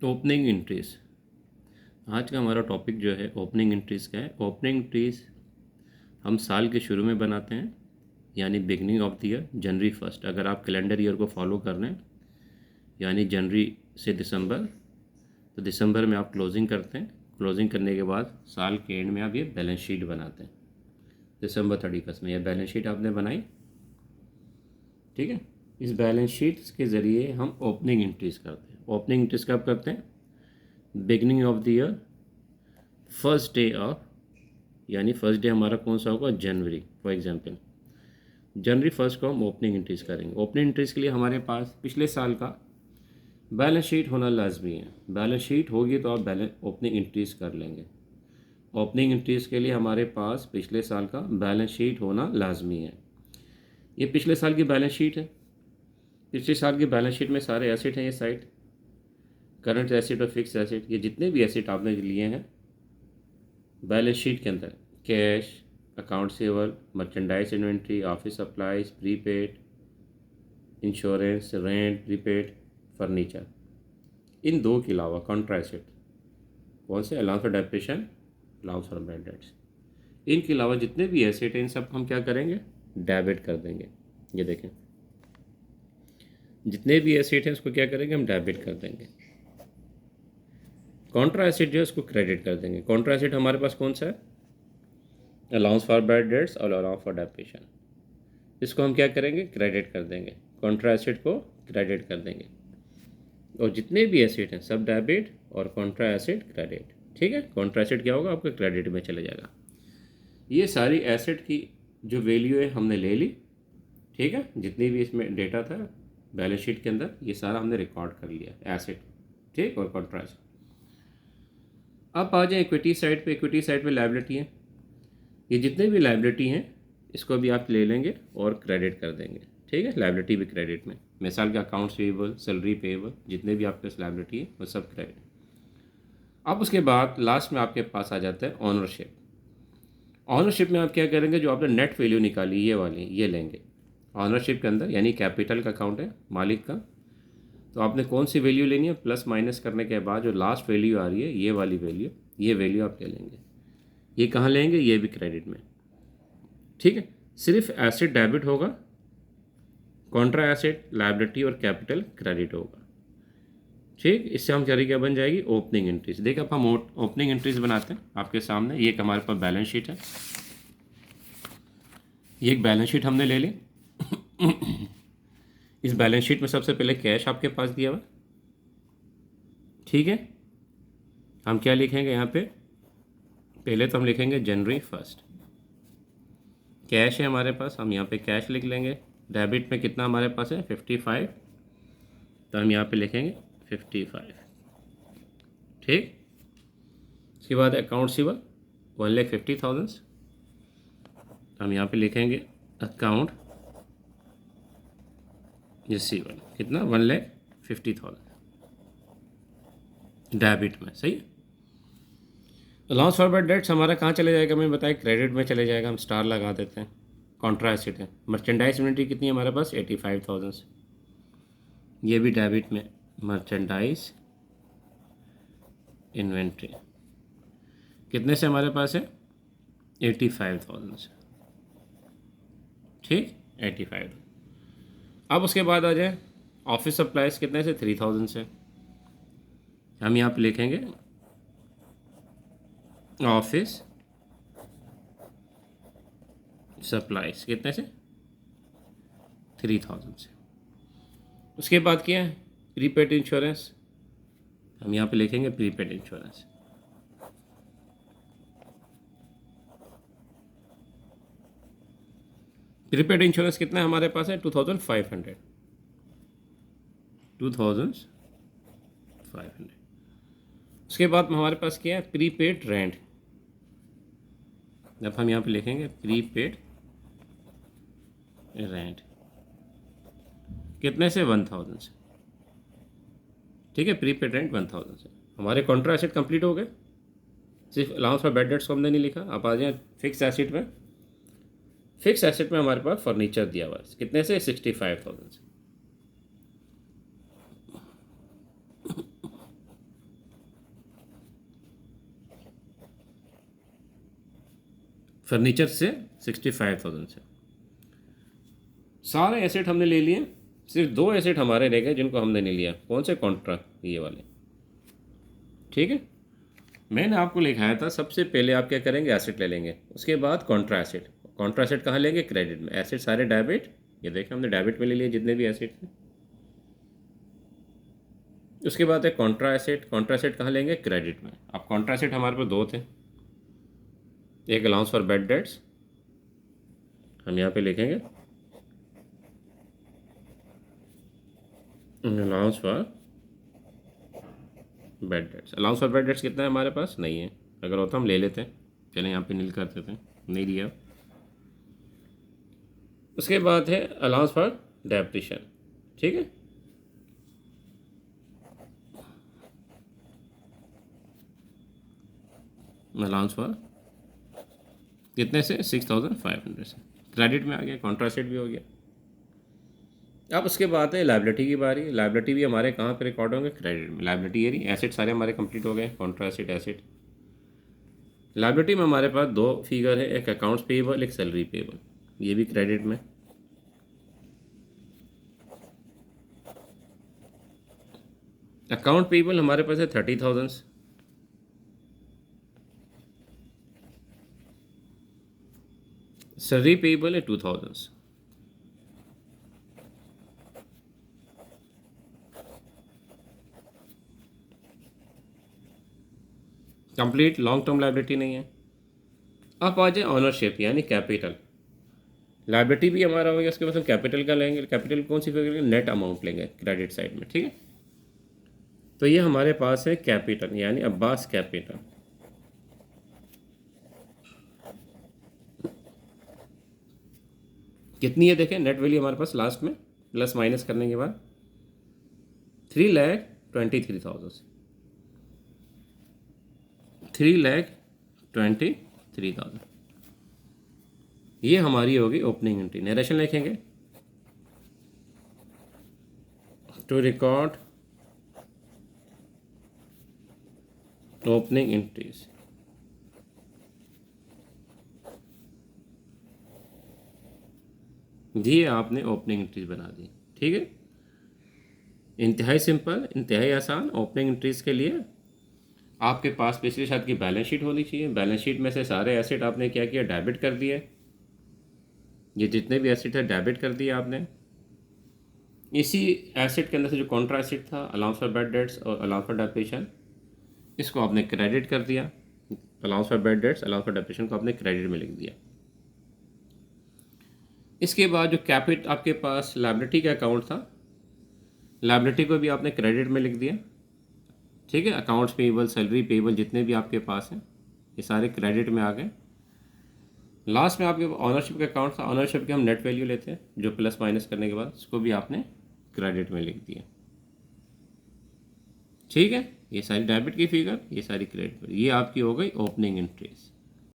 Opening entries. आज का हमारा टॉपिक जो है ओपनिंग एंट्रीज का है। ओपनिंग एंट्रीज हम साल के शुरू में बनाते हैं, यानी beginning of the year, January first. अगर आप कैलेंडर ईयर को फॉलो कर रहे हैं, यानी जनवरी से दिसंबर, तो दिसंबर में आप क्लोजिंग करते हैं। क्लोजिंग करने के बाद साल के एंड में आप ये बैलेंस शीट बनाते हैं। दिसंबर 31 में यह बैलेंस शीट आपने बनाई, ठीक है। इस बैलेंस शीट के ज़रिए हम ओपनिंग एंट्रीज करते हैं। ओपनिंग एंट्रीज कब करते हैं? Beginning of the year, first day of, यानी फर्स्ट डे हमारा कौन सा होगा? जनवरी। फॉर एग्जांपल जनवरी फर्स्ट को हम ओपनिंग एंट्रीज करेंगे। ओपनिंग एंट्रीज के लिए हमारे पास पिछले साल का बैलेंस शीट होना लाजमी है। बैलेंस शीट होगी तो आप बैलेंस ओपनिंग एंट्रीज कर लेंगे। ओपनिंग एंट्रीज के लिए हमारे पास पिछले साल का बैलेंस शीट होना लाजमी है। ये पिछले साल की बैलेंस शीट है। पिछले साल की बैलेंस शीट में सारे एसेट हैं, ये साइड करंट एसेट और फिक्स एसेट, ये जितने भी एसेट आपने लिए हैं बैलेंस शीट के अंदर, cash, account receivable, merchandise inventory, office supplies, prepaid, insurance, rent, prepaid, furniture, इन दो के अलावा कॉन्ट्रा एसेट कौन से? Allowance for depreciation, allowance for bad debts. इनके अलावा जितने भी एसेट हैं इन सब हम क्या करेंगे? डेबिट कर देंगे। ये देखें, जितने भी एसेट हैं उसको क्या करेंगे? हम डेबिट कर देंगे। कॉन्ट्रा एसेट जो है उसको क्रेडिट कर देंगे। कॉन्ट्रा एसेट हमारे पास कौन सा है? अलाउंस फॉर बैड डेट्स और अलाउंस फॉर डेप्रिसिएशन। इसको हम क्या करेंगे? क्रेडिट कर देंगे। कॉन्ट्रा एसेट को क्रेडिट कर देंगे, और जितने भी एसेट हैं सब डेबिट और कॉन्ट्रा एसेट क्रेडिट, ठीक है। कॉन्ट्रा एसेट क्या होगा? आपका क्रेडिट में चले जाएगा। ये सारी एसेट की जो वैल्यू है हमने ले ली, ठीक है। जितनी भी इसमें डेटा था बैलेंस शीट के अंदर, ये सारा हमने रिकॉर्ड कर लिया, एसेट, ठीक, और कॉन्ट्रा एसेट। अब आ जाए इक्विटी साइड पे। इक्विटी साइड पे लायबिलिटी है। ये जितने भी लायबिलिटी हैं इसको भी आप ले लेंगे और क्रेडिट कर देंगे, ठीक है। लायबिलिटी भी क्रेडिट में, मिसाल के अकाउंट्स पेएबल, सैलरी पेएबल, जितने भी आपके पास लायबिलिटी है वो सब क्रेडिट। अब उसके बाद लास्ट में आपके पास आ जाता है ऑनरशिप। ऑनरशिप में आप क्या करेंगे? जो आपने नेट वैल्यू निकाली ये वाली, ये लेंगे ऑनरशिप के अंदर, यानी कैपिटल का अकाउंट है मालिक का। तो आपने कौन सी वैल्यू लेनी है? प्लस माइनस करने के बाद जो लास्ट वैल्यू आ रही है ये वाली वैल्यू, ये वैल्यू आप ले लेंगे। ये कहाँ लेंगे? ये भी क्रेडिट में, ठीक है। सिर्फ एसेट डेबिट होगा, कॉन्ट्रा एसेट, लायबिलिटी और कैपिटल क्रेडिट होगा, ठीक। इससे हम क्या बन जाएगी? Opening entries. देखिए अब हम ओपनिंग एंट्रीज बनाते हैं आपके सामने। ये एक हमारे पास बैलेंस शीट है। ये एक बैलेंस शीट हमने ले ली। इस बैलेंस शीट में सबसे पहले कैश आपके पास दिया हुआ, ठीक है। हम क्या लिखेंगे यहाँ पे? पहले तो हम लिखेंगे जनवरी फर्स्ट। कैश है हमारे पास, हम यहाँ पे कैश लिख लेंगे। डेबिट में कितना हमारे पास है? 55, तो हम यहाँ पे लिखेंगे 55, ठीक। उसके बाद अकाउंट सिवल 1,50,000, हम यहाँ पे लिखेंगे अकाउंट रिसीवल कितना? 1,50,000 डेबिट में, सही। अलाउंस फॉर बैड डेट्स हमारा कहाँ चले जाएगा? मैं बताया क्रेडिट में चले जाएगा, हम स्टार लगा देते हैं। कॉन्ट्रा एसेट है। मर्चेंडाइज इन्वेंट्री कितनी है हमारे पास? 85,000, ये भी डेबिट में। मर्चेंडाइज इन्वेंट्री कितने से हमारे पास है? 85,000 से, ठीक, 85। अब उसके बाद आ जाए ऑफिस सप्लाइज कितने से? 3,000 से। हम यहाँ पे लिखेंगे ऑफिस सप्लाइज कितने से? 3,000 से। उसके बाद क्या है? प्रीपेड इंश्योरेंस, हम यहाँ पे लिखेंगे प्रीपेड इंश्योरेंस। प्रीपेड इंश्योरेंस कितना है हमारे पास है? 2,500, 2,500। उसके बाद हमारे पास क्या है? प्रीपेड रेंट, जब हम यहाँ पे लिखेंगे प्रीपेड रेंट कितने से? 1,000 से, ठीक है। प्रीपेड रेंट 1,000 से। हमारे कॉन्ट्रा एसेट कंप्लीट हो गए। सिर्फ अलाउंस फॉर बैड डेट्स को हमने नहीं लिखा। आप आ जाए फिक्स एसेट में। फिक्स एसेट में हमारे पास फर्नीचर दिया हुआ है कितने से? 65,000 से। फर्नीचर से 65,000 से। सारे एसेट हमने ले लिए, सिर्फ दो एसेट हमारे रह गए जिनको हमने नहीं लिया। कौन से? कॉन्ट्रा, ये वाले। ठीक है, मैंने आपको लिखाया था सबसे पहले आप क्या करेंगे, एसेट ले लेंगे, उसके बाद कॉन्ट्रा एसेट। कॉन्ट्रा एसेट कहाँ लेंगे? क्रेडिट में। एसेट सारे डेबिट, ये देखें हमने डेबिट में ले लिए जितने भी एसेट थे। उसके बाद है कॉन्ट्रा एसेट। कॉन्ट्रा एसेट कहाँ लेंगे? क्रेडिट में। अब कॉन्ट्रा एसेट हमारे पास दो थे, एक अलाउंस फॉर बैड डेट्स, हम यहाँ पे लिखेंगे allowance for bad dates. Allowance for bad dates कितना है हमारे पास? नहीं है, अगर होता हम ले लेते हैं। चलें यहाँ पे नील कर देते हैं, नहीं दिया। उसके बाद है अलाउंस फॉर डेप्रिशन। ठीक है, अलाउंस फॉर कितने से? 6,500 से। क्रेडिट में आ गया, कॉन्ट्रा एसेट भी हो गया। अब उसके बाद है लाइबिलिटी की बारी। लाइबिलिटी भी हमारे कहाँ पे रिकॉर्ड होंगे? क्रेडिट में। लाइबिलिटी ये रही, एसेट सारे हमारे कंप्लीट हो गए, कॉन्ट्रा एसेट, एसेट। लाइबिलिटी में हमारे पास दो फिगर है, एक अकाउंट्स पेएबल, एक सैलरी पेएबल, ये भी क्रेडिट में। अकाउंट पेएबल हमारे पास है 30,000, सैलरी पेएबल है 2,000। कंप्लीट, लॉन्ग टर्म लाइबिलिटी नहीं है। अब आ जाए ऑनरशिप यानी कैपिटल। लाइबिलिटी भी हमारा हो गया, उसके बाद हम कैपिटल का लेंगे। कैपिटल कौन सी फिगर लेंगे? नेट अमाउंट लेंगे क्रेडिट साइड में। ठीक है, तो ये हमारे पास है कैपिटल यानी अब्बास कैपिटल। कितनी है देखें, नेट वैल्यू हमारे पास लास्ट में प्लस माइनस करने के बाद 3,23,000, 3,23,000। ये हमारी होगी ओपनिंग एंट्री। नरेशन लिखेंगे, टू रिकॉर्ड ओपनिंग एंट्रीज। ये आपने ओपनिंग एंट्रीज बना दी। ठीक है, इंतहाई सिंपल, इंतहाई आसान। ओपनिंग एंट्रीज के लिए आपके पास पिछले साल की बैलेंस शीट होनी चाहिए। बैलेंस शीट में से सारे एसेट आपने क्या किया? डेबिट कर दिए। ये जितने भी एसेट है डेबिट कर दिए आपने। इसी एसेट के अंदर से जो कॉन्ट्रा एसेट था, अलाउंस फॉर बैड डेट्स और अलाउंस फॉर डेप्रिशन, इसको आपने क्रेडिट कर दिया। Allowance for bad dates, allowance for depression को आपने क्रेडिट में लिख दिया। इसके बाद जो कैपिट आपके पास लायबिलिटी का अकाउंट था, लायबिलिटी को भी आपने क्रेडिट में लिख दिया। ठीक है, अकाउंट्स पेएबल, सैलरी पेएबल जितने भी आपके पास हैं ये सारे क्रेडिट में आ गए। लास्ट में आपके ऑनरशिप का अकाउंट था, ऑनरशिप की हम नेट वैल्यू लेते हैं जो प्लस माइनस करने के बाद उसको भी आपने क्रेडिट में लिख दिया। ठीक है, ये सारी डेबिट की फिगर, ये सारी क्रेडिट पर, ये आपकी हो गई ओपनिंग एंट्रीज।